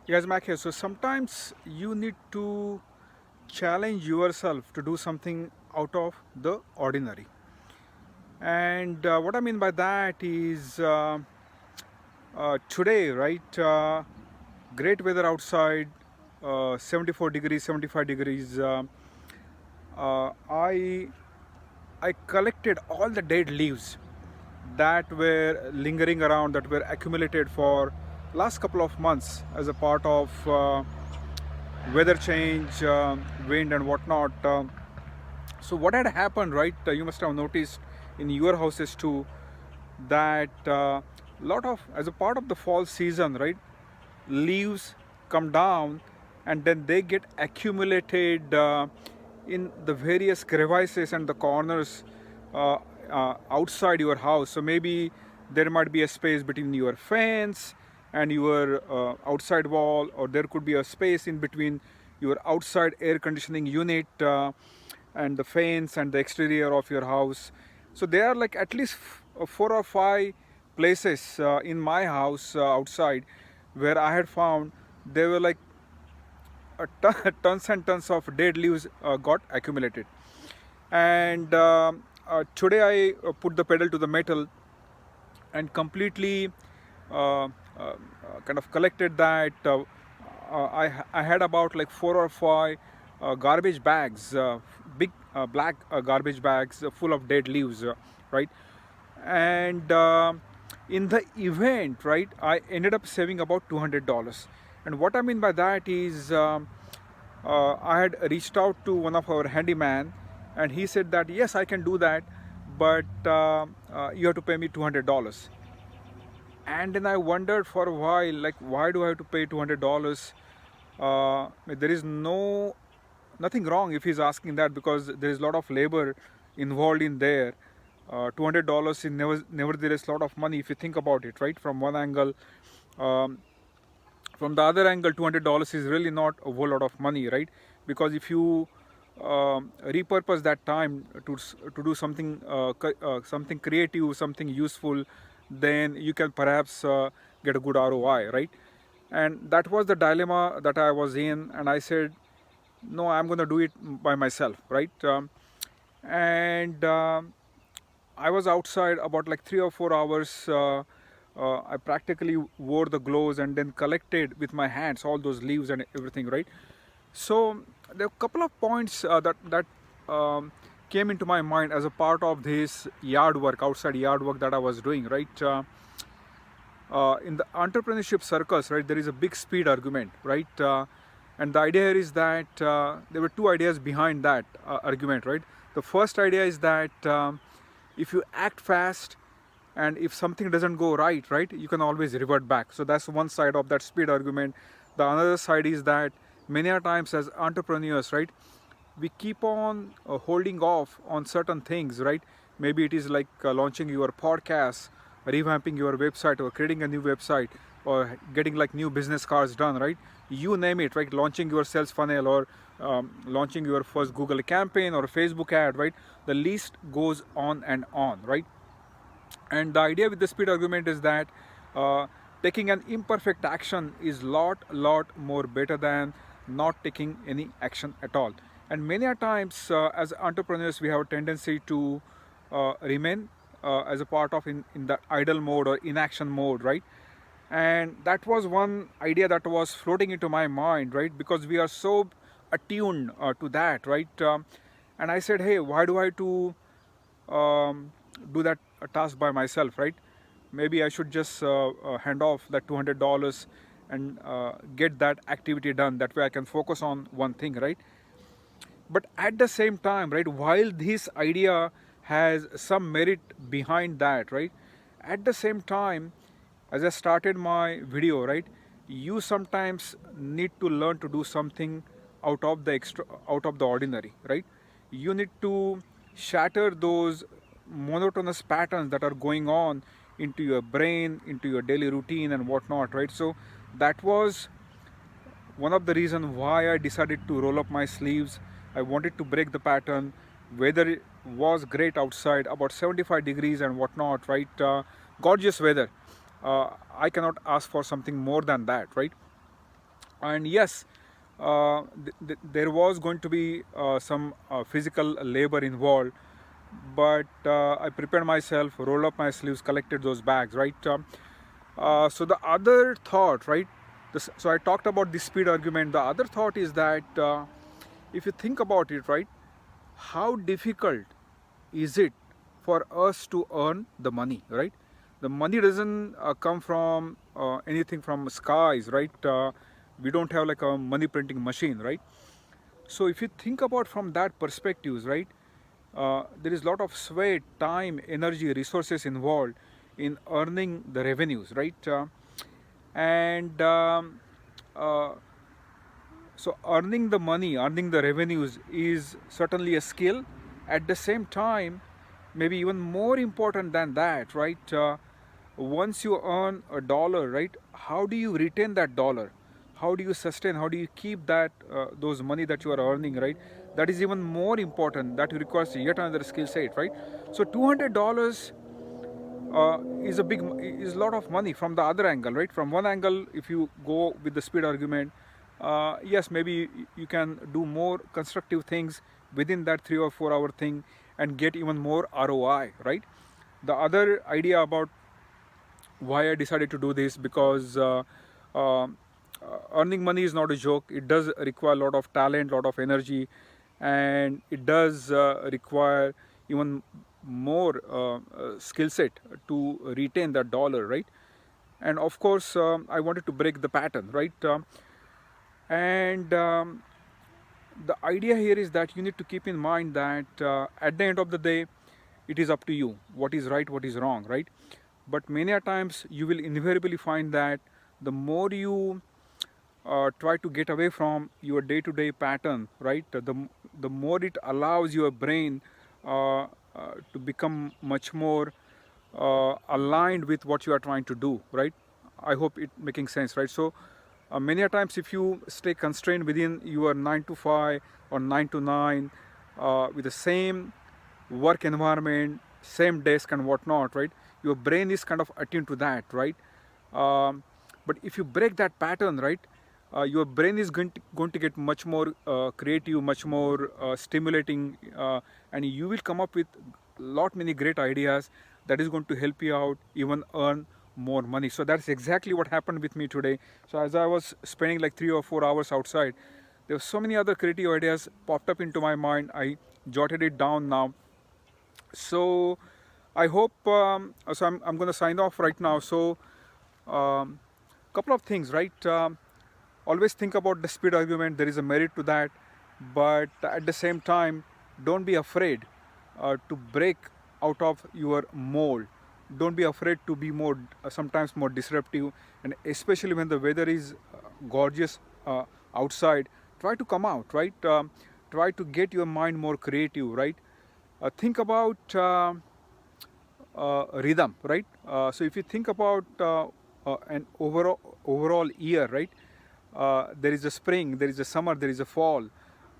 Yes, Mac here. So sometimes you need to challenge yourself to do something out of the ordinary. And what I mean by that is today, right? Great weather outside, 74 degrees, 75 degrees. I collected all the dead leaves that were lingering around, that were accumulated for last couple of months as a part of weather change, wind and whatnot. So what had happened, right? You must have noticed in your houses too that lot of, as a part of the fall season, right? Leaves come down and then they get accumulated in the various crevices and the corners outside your house. So maybe there might be a space between your fence and your outside wall, or there could be a space in between your outside air conditioning unit and the fence and the exterior of your house. So there are like at least 4 or 5 places in my house outside where I had found there were like tons and tons of dead leaves got accumulated. And today I put the pedal to the metal and completely kind of collected that. I had about like 4 or 5 garbage bags, big black garbage bags full of dead leaves, right? And in the event, right, I ended up saving about $200. And what I mean by that is I had reached out to one of our handyman, and he said that yes, I can do that, but you have to pay me $200. And then I wondered for a while, like, why do I have to pay $200? There is nothing wrong if he's asking that, because there is a lot of labor involved in there. $200 is nevertheless a lot of money if you think about it, right? From one angle, um, from the other angle, $200 is really not a whole lot of money, right? Because if you repurpose that time to do something something creative, something useful, then you can perhaps get a good ROI, right? And that was the dilemma that I was in, and I said, no, I'm going to do it by myself, right? And I was outside about like 3 or 4 hours. I practically wore the gloves and then collected with my hands all those leaves and everything, right? So there are a couple of points that came into my mind as a part of this yard work, outside yard work that I was doing, right? In the entrepreneurship circles, right, there is a big speed argument, right? And the idea here is that there were two ideas behind that argument, right? The first idea is that if you act fast and if something doesn't go right, right, you can always revert back. So that's one side of that speed argument. The another side is that many a times as entrepreneurs, right, we keep on holding off on certain things, right? Maybe it is like launching your podcast, revamping your website, or creating a new website, or getting like new business cards done, right? You name it, right? Launching your sales funnel, or launching your first Google campaign or Facebook ad, right? The list goes on and on, right? And the idea with the speed argument is that taking an imperfect action is lot more better than not taking any action at all. And many a times as entrepreneurs, we have a tendency to remain as a part of in the idle mode or inaction mode, right? And that was one idea that was floating into my mind, right? Because we are so attuned to that, right? And I said, hey, why do I have to do that task by myself, right? Maybe I should just hand off that $200 and get that activity done. That way I can focus on one thing, right? But at the same time, right, while this idea has some merit behind that, right, at the same time, as I started my video, right, you sometimes need to learn to do something out of the ordinary, right? You need to shatter those monotonous patterns that are going on into your brain, into your daily routine and whatnot, right? So that was one of the reasons why I decided to roll up my sleeves. I wanted to break the pattern. Weather was great outside, about 75 degrees and whatnot, right? Gorgeous weather. I cannot ask for something more than that, right? And yes, there was going to be some physical labor involved, but I prepared myself, rolled up my sleeves, collected those bags, right? So the other thought, right? So I talked about the speed argument. The other thought is that if you think about it, right, how difficult is it for us to earn the money, right? The money doesn't come from anything from skies, right? We don't have like a money printing machine, right? So if you think about from that perspectives, right, there is a lot of sweat, time, energy, resources involved in earning the revenues, right? And So earning the money, earning the revenues is certainly a skill. At the same time, maybe even more important than that, right? Once you earn a dollar, right, how do you retain that dollar? How do you sustain? How do you keep that those money that you are earning, right? That is even more important. That requires yet another skill set, right? So $200 is a lot of money from the other angle, right? From one angle, if you go with the speed argument, yes, maybe you can do more constructive things within that 3 or 4 hour thing and get even more ROI, right? The other idea about why I decided to do this, because uh, earning money is not a joke. It does require a lot of talent, lot of energy, and it does require even more skill set to retain that dollar, right? And of course, I wanted to break the pattern, right? And The idea here is that you need to keep in mind that at the end of the day, it is up to you what is right, what is wrong, right? But many a times you will invariably find that the more you try to get away from your day-to-day pattern, right, the more it allows your brain to become much more aligned with what you are trying to do, right? I hope it making sense, right? So many a times if you stay constrained within your 9 to 5 or 9 to 9 with the same work environment, same desk and whatnot, right, your brain is kind of attuned to that, right? But if you break that pattern, right, your brain is going to get much more creative, much more stimulating, and you will come up with lot many great ideas that is going to help you out even earn more money. So that's exactly what happened with me today. So as I was spending like 3 or 4 hours outside, there were so many other creative ideas popped up into my mind. I jotted it down now. So I hope I'm going to sign off right now. So couple of things, right? Always think about the speed argument. There is a merit to that, but at the same time, don't be afraid to break out of your mold. Don't be afraid to be more sometimes more disruptive, and especially when the weather is gorgeous outside, try to come out, right? Try to get your mind more creative, right? Think about rhythm, right? So if you think about an overall year, right? There is a spring, there is a summer, there is a fall,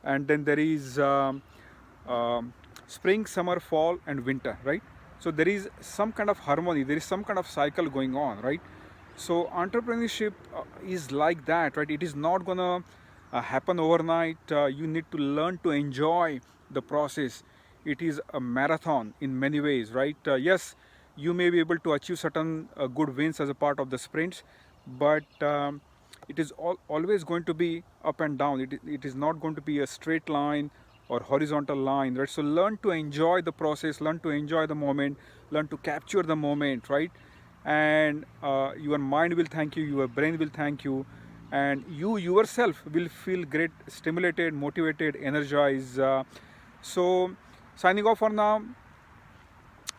and then there is spring, summer, fall, and winter, right? So there is some kind of harmony, there is some kind of cycle going on, right? So entrepreneurship is like that, right? It is not gonna happen overnight. You need to learn to enjoy the process. It is a marathon in many ways, right? Yes, you may be able to achieve certain good wins as a part of the sprints, but it is always going to be up and down. It is not going to be a straight line or horizontal line, right? So learn to enjoy the process, learn to enjoy the moment, learn to capture the moment, right? And your mind will thank you, your brain will thank you, and you yourself will feel great, stimulated, motivated, energized. So signing off for now.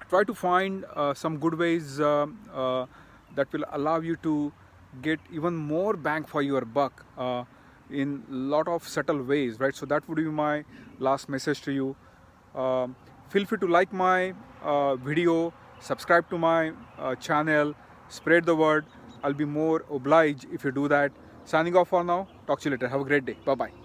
Try to find some good ways that will allow you to get even more bang for your buck in lot of subtle ways, right? So that would be my last message to you. Feel free to like my video, subscribe to my channel, spread the word. I'll be more obliged if you do that. Signing off for now. Talk to you later. Have a great day. Bye bye.